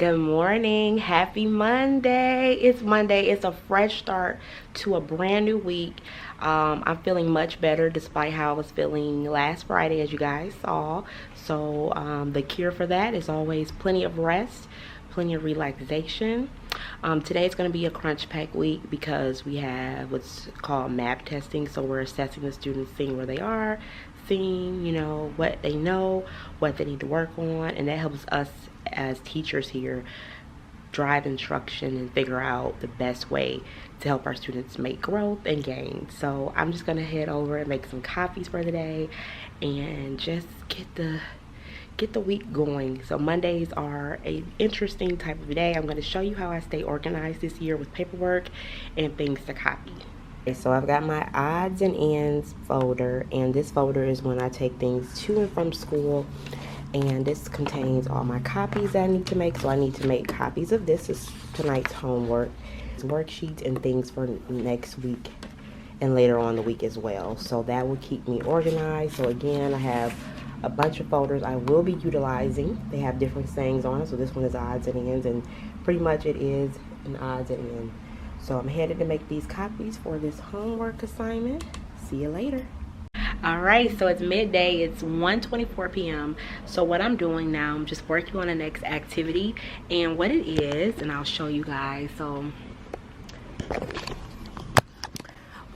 Good morning. Happy Monday. It's Monday. It's a fresh start to a brand new week. I'm feeling much better despite how I was feeling last Friday, as you guys saw. So the cure for that is always plenty of rest, plenty of relaxation. Today is going to be a crunch pack week because we have what's called map testing. So we're assessing the students, seeing where they are, seeing, what they know, what they need to work on, and that helps us as teachers here drive instruction and figure out the best way to help our students make growth and gain. So I'm just gonna head over and make some copies for the day and just get the week going. So Mondays are a interesting type of day. I'm going to show you how I stay organized this year with paperwork and things to copy. Okay, so I've got my odds and ends folder, and this folder is when I take things to and from school, and this contains all my copies that I need to make. So I need to make copies of this is tonight's homework, worksheets, and things for next week and later on the week as well. So that will keep me organized. So again, I have a bunch of folders I will be utilizing. They have different sayings on it. So this one is odds and ends, and pretty much it is an odds and ends. So I'm headed to make these copies for this homework assignment. See you later. All right, so it's midday. It's 1:24 p.m. So what I'm doing now, I'm just working on the next activity and what it is, and I'll show you guys. So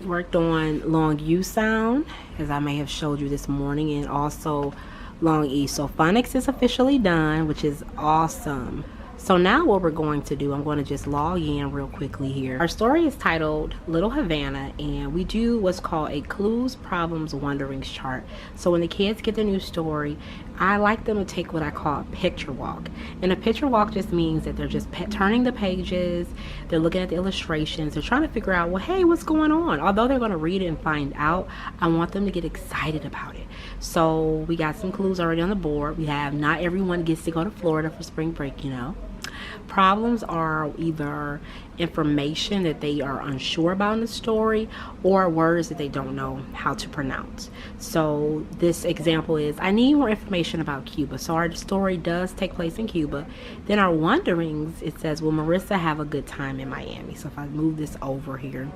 worked on long U sound, as I may have showed you this morning, and also long E. So phonics is officially done, which is awesome. So now what we're going to do, I'm going to just log in real quickly here. Our story is titled Little Havana, and we do what's called a clues, problems, wonderings chart. So when the kids get the new story, I like them to take what I call a picture walk. And a picture walk just means that they're just turning the pages, they're looking at the illustrations, they're trying to figure out, well, hey, what's going on? Although they're going to read it and find out, I want them to get excited about it. So we got some clues already on the board. We have not everyone gets to go to Florida for spring break, Problems are either information that they are unsure about in the story or words that they don't know how to pronounce. So this example is, I need more information about Cuba. So our story does take place in Cuba. Then our wonderings, it says, will Marissa have a good time in Miami? So if I move this over here,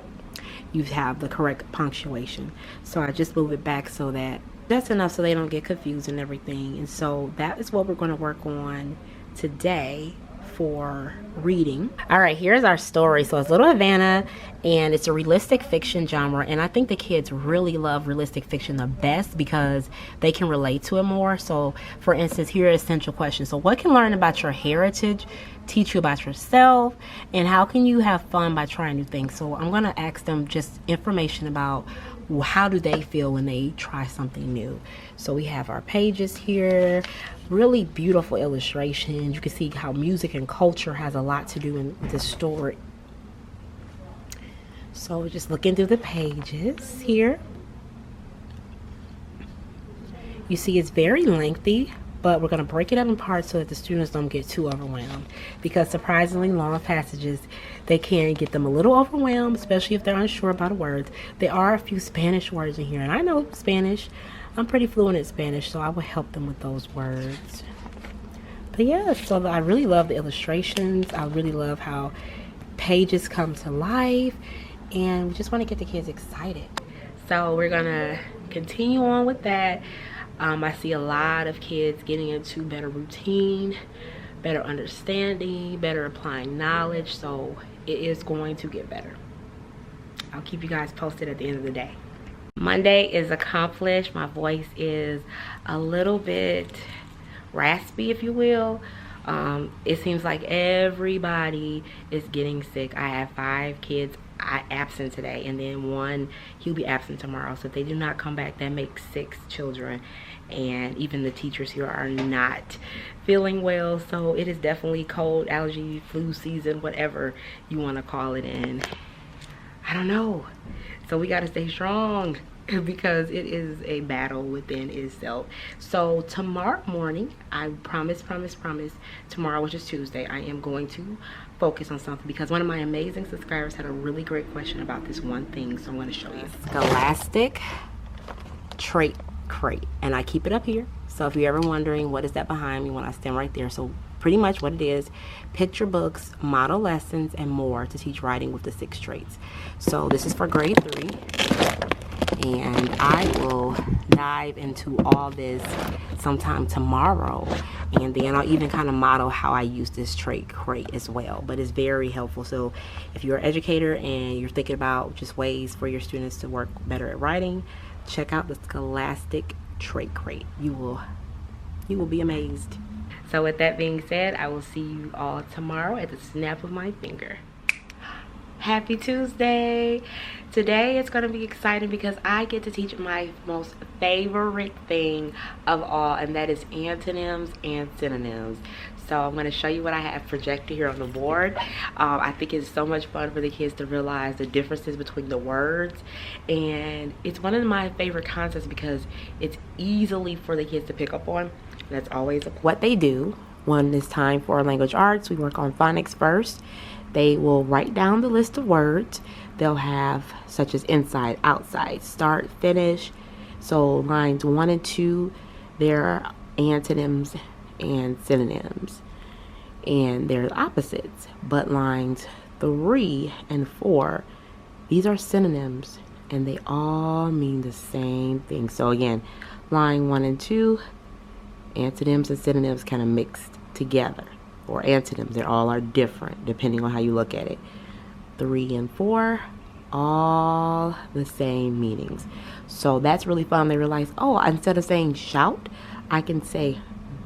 you have the correct punctuation. So I just move it back so that that's enough so they don't get confused and everything. And so that is what we're going to work on today for reading. All right, here's our story. So it's Little Havana, and it's a realistic fiction genre, and I think the kids really love realistic fiction the best because they can relate to it more. So for instance, here are essential questions. So what can learn about your heritage teach you about yourself, and how can you have fun by trying new things? So I'm going to ask them just information about how do they feel when they try something new. So we have our pages here, really beautiful illustrations. You can see how music and culture has a lot to do in this story. So we're just looking through the pages here. You see it's very lengthy, but we're going to break it up in parts so that the students don't get too overwhelmed, because surprisingly long passages, they can get them a little overwhelmed, especially if they're unsure about words. There are a few Spanish words in here, and I know Spanish. I'm pretty fluent in Spanish, so I will help them with those words. But yeah, so I really love the illustrations. I really love how pages come to life, and we just want to get the kids excited. So we're going to continue on with that. I see a lot of kids getting into better routine, better understanding, better applying knowledge. So it is going to get better. I'll keep you guys posted at the end of the day. Monday is accomplished. My voice is a little bit raspy, if you will. It seems like everybody is getting sick. I have 5 kids absent today, and then one, he'll be absent tomorrow. So if they do not come back, that makes 6 children, and even the teachers here are not feeling well. So it is definitely cold, allergy, flu season, whatever you want to call it. And I don't know, so we got to stay strong because it is a battle within itself. So tomorrow morning, I promise, tomorrow, which is Tuesday, I am going to focus on something, because one of my amazing subscribers had a really great question about this one thing. So I'm going to show you. Scholastic trait crate, and I keep it up here. So if you're ever wondering what is that behind me when I stand right there, so pretty much what it is: picture books, model lessons, and more to teach writing with the 6 traits. So this is for grade 3, and I will dive into all this sometime tomorrow, and then I'll even kind of model how I use this trait crate as well. But it's very helpful. So if you're an educator and you're thinking about just ways for your students to work better at writing, check out the Scholastic Trait Crate. You will be amazed. So with that being said, I will see you all tomorrow at the snap of my finger. Happy Tuesday. Today it's going to be exciting because I get to teach my most favorite thing of all, and that is antonyms and synonyms. So I'm going to show you what I have projected here on the board. I think it's so much fun for the kids to realize the differences between the words, and it's one of my favorite concepts because it's easily for the kids to pick up on. That's always what they do when it's time for language arts. We work on phonics first. They will write down the list of words. They'll have such as inside, outside, start, finish. So lines 1 and 2, they're antonyms and synonyms, and they're opposites. But lines 3 and 4, these are synonyms, and they all mean the same thing. So again, line 1 and 2, antonyms and synonyms kind of mixed together, or antonyms. They all are different depending on how you look at it. 3 and 4, all the same meanings. So that's really fun. They realize, oh, instead of saying shout, I can say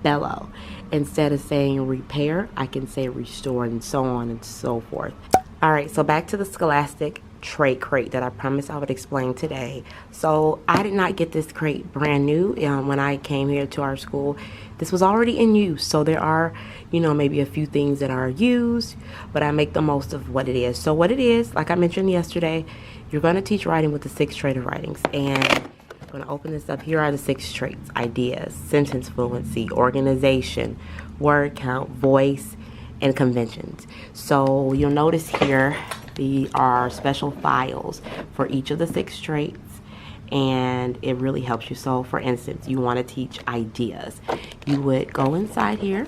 bellow. Instead of saying repair, I can say restore, and so on and so forth. All right, so back to the Scholastic Trait Crate that I promised I would explain today. So I did not get this crate brand new when I came here to our school. This was already in use, so there are, maybe a few things that are used, but I make the most of what it is. So what it is, like I mentioned yesterday, you're going to teach writing with the 6 traits of writings, and I'm going to open this up. Here are the 6 traits: ideas, sentence fluency, organization, word count, voice, and conventions. So you'll notice here there are special files for each of the 6 traits, and it really helps you. So for instance, you want to teach ideas, you would go inside here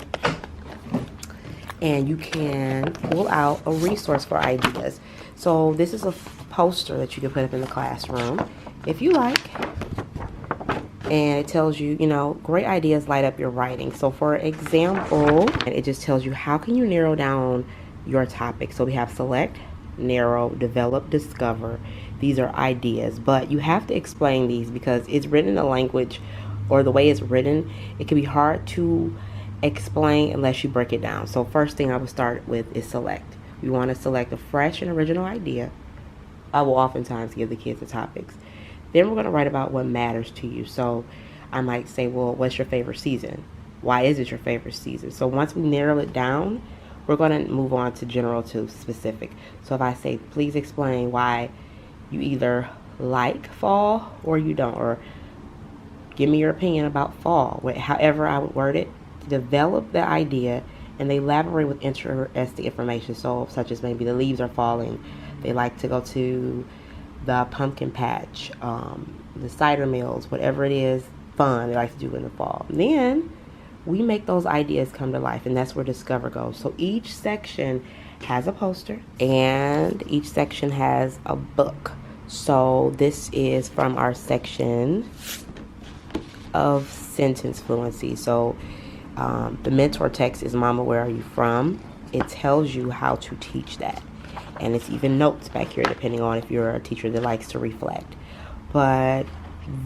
and you can pull out a resource for ideas. So this is a poster that you can put up in the classroom if you like, and it tells you, great ideas light up your writing. So for example, it just tells you how can you narrow down your topic. So we have select, narrow, develop, discover. These are ideas, but you have to explain these because it's written in a language, or the way it's written, it can be hard to explain unless you break it down. So first thing I would start with is select. We want to select a fresh and original idea. I will oftentimes give the kids the topics. Then we're going to write about what matters to you. So I might say, well, what's your favorite season? Why is it your favorite season? So once we narrow it down, we're going to move on to general to specific. So if I say, please explain why you either like fall or you don't, or give me your opinion about fall, however I would word it, to develop the idea, and they elaborate with interesting information. So such as maybe the leaves are falling, they like to go to the pumpkin patch, the cider mills, whatever it is fun they like to do in the fall. And then we make those ideas come to life, and that's where discover goes. So each section has a poster, and each section has a book. So this is from our section of sentence fluency. So the mentor text is Mama, Where Are You From? It tells you how to teach that. And it's even notes back here depending on if you're a teacher that likes to reflect. But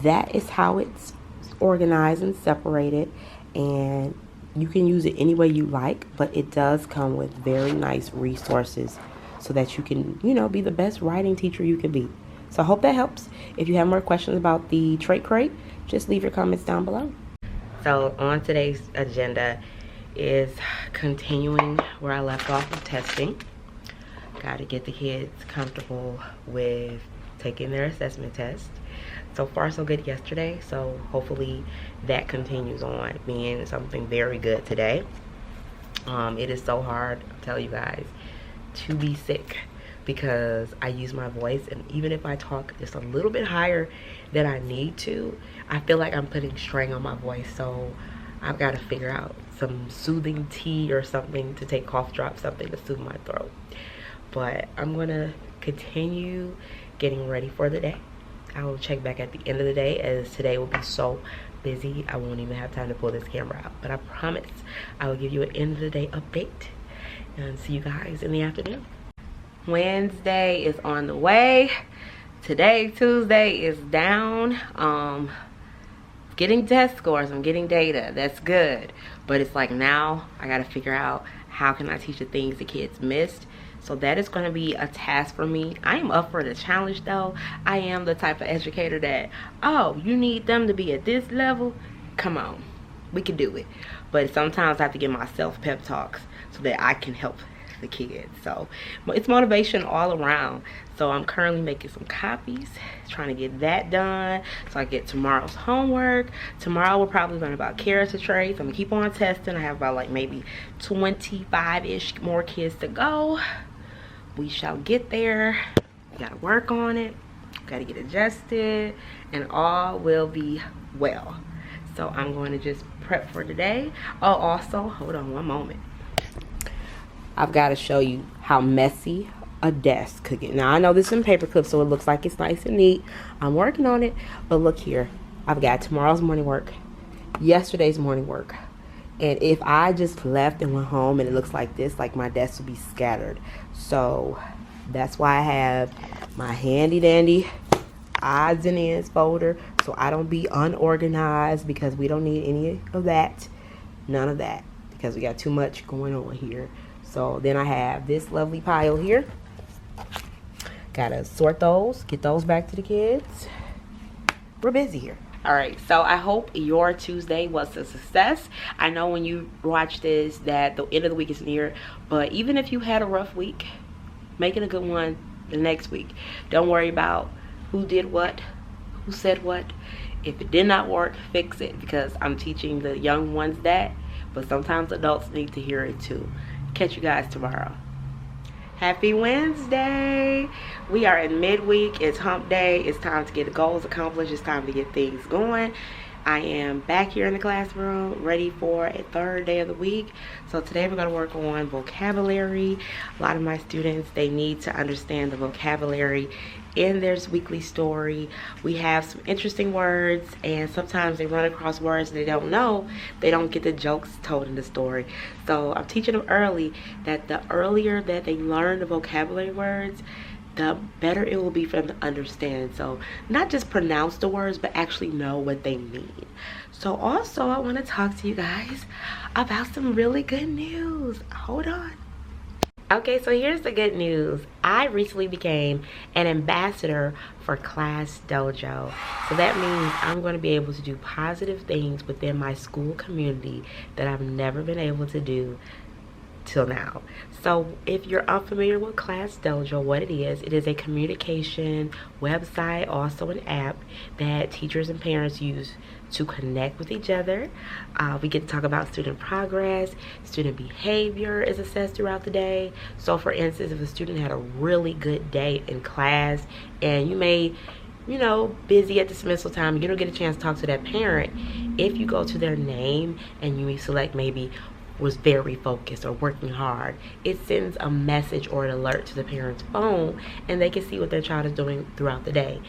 that is how it's organized and separated, and you can use it any way you like, but it does come with very nice resources so that you can, be the best writing teacher you can be. So I hope that helps. If you have more questions about the Trait Crate, just leave your comments down below. So on today's agenda is continuing where I left off with testing. Got to get the kids comfortable with taking their assessment test. So far so good yesterday, so hopefully that continues on being something very good today. It is so hard, I'll tell you guys, to be sick because I use my voice, and even if I talk just a little bit higher than I need to, I feel like I'm putting strain on my voice. So I've got to figure out some soothing tea or something to take, cough drop, something to soothe my throat. But I'm gonna continue getting ready for the day. I will check back at the end of the day, as today will be so busy I won't even have time to pull this camera out. But I promise I will give you an end of the day update and see you guys in the afternoon. Wednesday is on the way. Today, Tuesday, is down. Getting test scores, I'm getting data, that's good. But it's like now I gotta figure out how can I teach the things the kids missed. So that is going to be a task for me. I am up for the challenge though. I am the type of educator that, oh, you need them to be at this level? Come on, we can do it. But sometimes I have to give myself pep talks so that I can help the kids. So it's motivation all around. So I'm currently making some copies, trying to get that done so I get tomorrow's homework. Tomorrow we'll probably learn about character traits. I'm gonna keep on testing. I have about like maybe 25-ish more kids to go. We shall get there. We gotta work on it, gotta get adjusted, and all will be well. So I'm going to just prep for today. Oh, also, hold on one moment. I've got to show you how messy a desk could get. Now I know this is in paper clips, so it looks like it's nice and neat. I'm working on it, but look here. I've got tomorrow's morning work, yesterday's morning work, and if I just left and went home and it looks like this, like my desk would be scattered. So that's why I have my handy dandy odds and ends folder, so I don't be unorganized, because we don't need any of that, none of that, because we got too much going on here. So then I have this lovely pile here. Gotta sort those, get those back to the kids. We're busy here. All right, so I hope your Tuesday was a success. I know when you watch this that the end of the week is near, but even if you had a rough week, make it a good one the next week. Don't worry about who did what, who said what. If it did not work, fix it, because I'm teaching the young ones that, but sometimes adults need to hear it too. Catch you guys tomorrow. Happy Wednesday. We are in midweek. It's hump day. It's time to get the goals accomplished. It's time to get things going. I am back here in the classroom ready for a third day of the week. So today we're going to work on vocabulary. A lot of my students, they need to understand the vocabulary in their weekly story. We have some interesting words, and sometimes they run across words they don't know. They don't get the jokes told in the story. So I'm teaching them early that the earlier that they learn the vocabulary words, the better it will be for them to understand. So not just pronounce the words, but actually know what they mean. So also I want to talk to you guys about some really good news. Hold on. Okay, so here's the good news. I recently became an ambassador for Class Dojo. So that means I'm going to be able to do positive things within my school community that I've never been able to do till now. So if you're unfamiliar with Class Dojo, what it is a communication website, also an app that teachers and parents use to connect with each other. We get to talk about student progress, student behavior is assessed throughout the day. So for instance, if a student had a really good day in class and you may, busy at dismissal time, you don't get a chance to talk to that parent, if you go to their name and you select maybe was very focused or working hard, it sends a message or an alert to the parent's phone, and they can see what their child is doing throughout the day.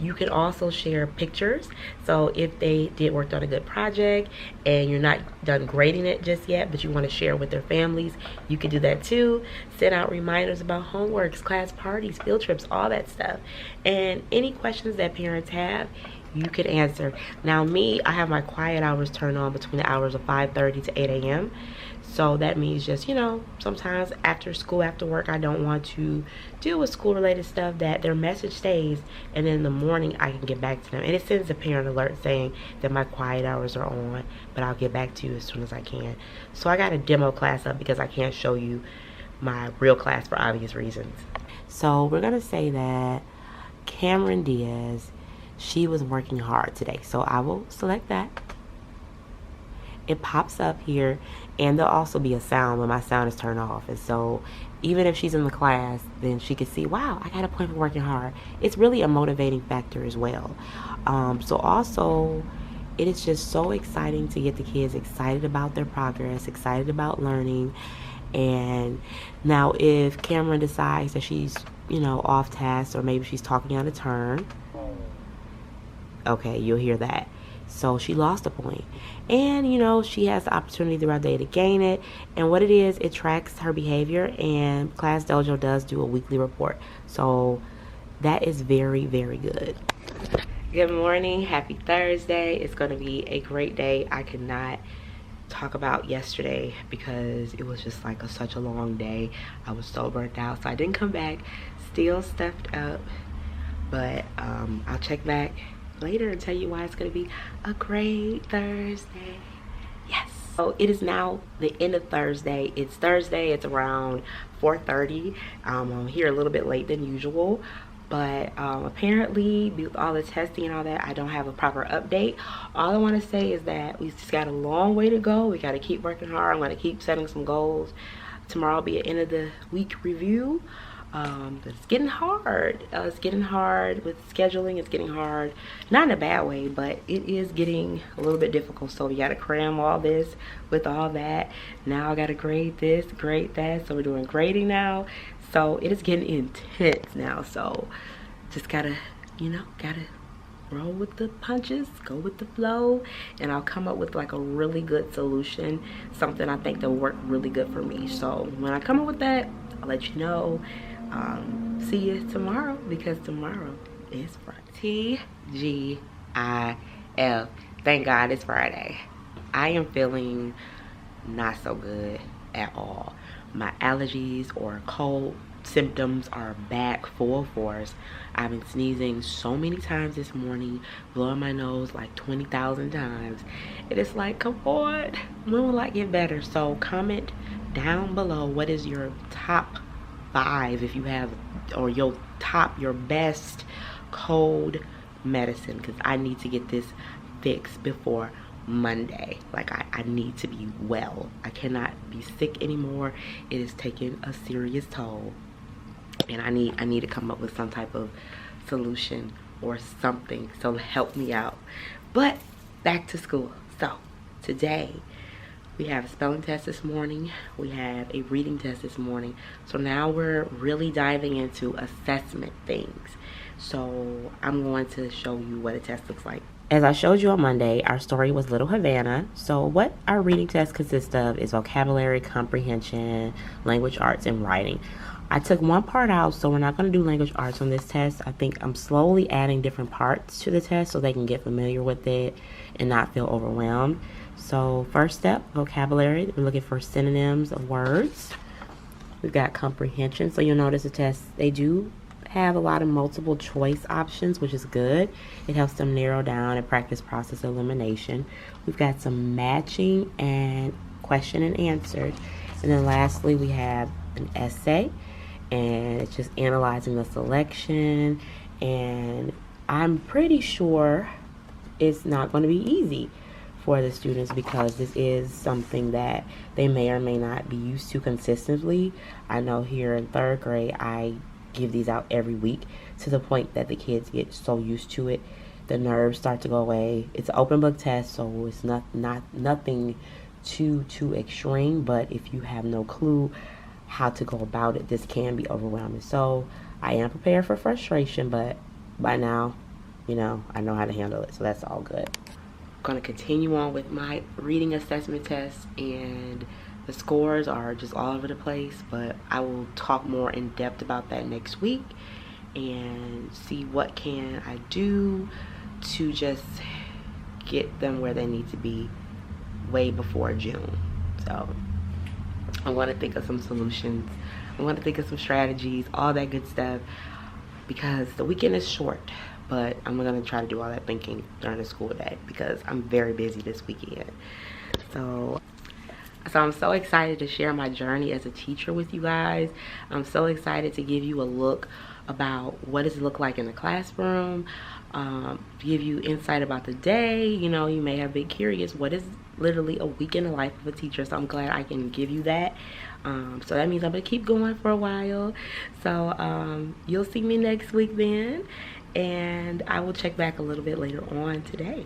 You can also share pictures. So if they did work on a good project and you're not done grading it just yet, but you want to share with their families, you can do that too. Send out reminders about homeworks, class parties, field trips, all that stuff. And any questions that parents have, you can answer. Now me, I have my quiet hours turned on between the hours of 5:30 to 8 a.m. So that means just, sometimes after school, after work, I don't want to deal with school related stuff, that their message stays, and then in the morning I can get back to them. And it sends a parent alert saying that my quiet hours are on, but I'll get back to you as soon as I can. So I got a demo class up because I can't show you my real class for obvious reasons. So we're going to say that Cameron Diaz, she was working hard today. So I will select that. it pops up here, and there'll also be a sound when my sound is turned off. And so even if she's in the class, then she could see, wow, I got a point for working hard. It's really a motivating factor as well. So also, it is just so exciting to get the kids excited about their progress, excited about learning. And now if Cameron decides that she's, off task, or maybe she's talking out of turn, okay, you'll hear that. So she lost a point. And, she has the opportunity throughout the day to gain it. And what it is, it tracks her behavior. And Class Dojo does do a weekly report. So that is very, very good. Good morning. Happy Thursday. It's going to be a great day. I could not talk about yesterday because it was just like such a long day. I was so burnt out. So I didn't come back. Still stuffed up. But I'll check back later and tell you why it's going to be a great Thursday. Yes. So it is now the end of Thursday. It's Thursday. It's around 4:30. I'm here a little bit late than usual, but apparently with all the testing and all that, I don't have a proper update. All I want to say is that we just got a long way to go. We got to keep working hard. I'm going to keep setting some goals. Tomorrow will be an end of the week review. But it's getting hard. It's getting hard with scheduling. It's getting hard, not in a bad way, but it is getting a little bit difficult. So we got to cram all this with all that. Now I got to grade this, grade that. So we're doing grading now. So it is getting intense now. So just gotta roll with the punches, go with the flow, and I'll come up with like a really good solution, something I think that will work really good for me. So when I come up with that, I'll let you know. See you tomorrow, because tomorrow is Friday. TGIF. Thank God it's Friday. I am feeling not so good at all. My allergies or cold symptoms are back full force. I've been sneezing so many times this morning, blowing my nose like 20,000 times. It is like, come on, when will I get better? So comment down below, what is your top 5, if you have, or your best cold medicine, because I need to get this fixed before Monday. Like I need to be well. I cannot be sick anymore. It is taking a serious toll, and I need to come up with some type of solution or something, so help me out. But back to school. So today we have a spelling test this morning. We have a reading test this morning. So now we're really diving into assessment things. So I'm going to show you what a test looks like. As I showed you on Monday, our story was Little Havana. So what our reading test consists of is vocabulary, comprehension, language arts, and writing. I took one part out, so we're not going to do language arts on this test. I think I'm slowly adding different parts to the test so they can get familiar with it and not feel overwhelmed. So first step, vocabulary. We're looking for synonyms of words. We've got comprehension. So you'll notice the test, they do have a lot of multiple choice options, which is good. It helps them narrow down and practice process elimination. We've got some matching and question and answered. And then lastly, we have an essay, and it's just analyzing the selection. And I'm pretty sure it's not going to be easy for the students, because this is something that they may or may not be used to consistently. I know here in 3rd grade, I give these out every week, to the point that the kids get so used to it, the nerves start to go away. It's an open book test, so it's nothing too extreme, but if you have no clue how to go about it, this can be overwhelming. So I am prepared for frustration, but by now, I know how to handle it, so that's all good. I'm going to continue on with my reading assessment test, and the scores are just all over the place, but I will talk more in depth about that next week and see what can I do to just get them where they need to be way before June. So I'm going to think of some solutions. I'm going to think of some strategies, all that good stuff, because the weekend is short. But I'm going to try to do all that thinking during the school day, because I'm very busy this weekend. So I'm so excited to share my journey as a teacher with you guys. I'm so excited to give you a look about what does it look like in the classroom, give you insight about the day. You know, you may have been curious, what is literally a week in the life of a teacher? So I'm glad I can give you that. So that means I'm gonna keep going for a while. So you'll see me next week then, and I will check back a little bit later on today.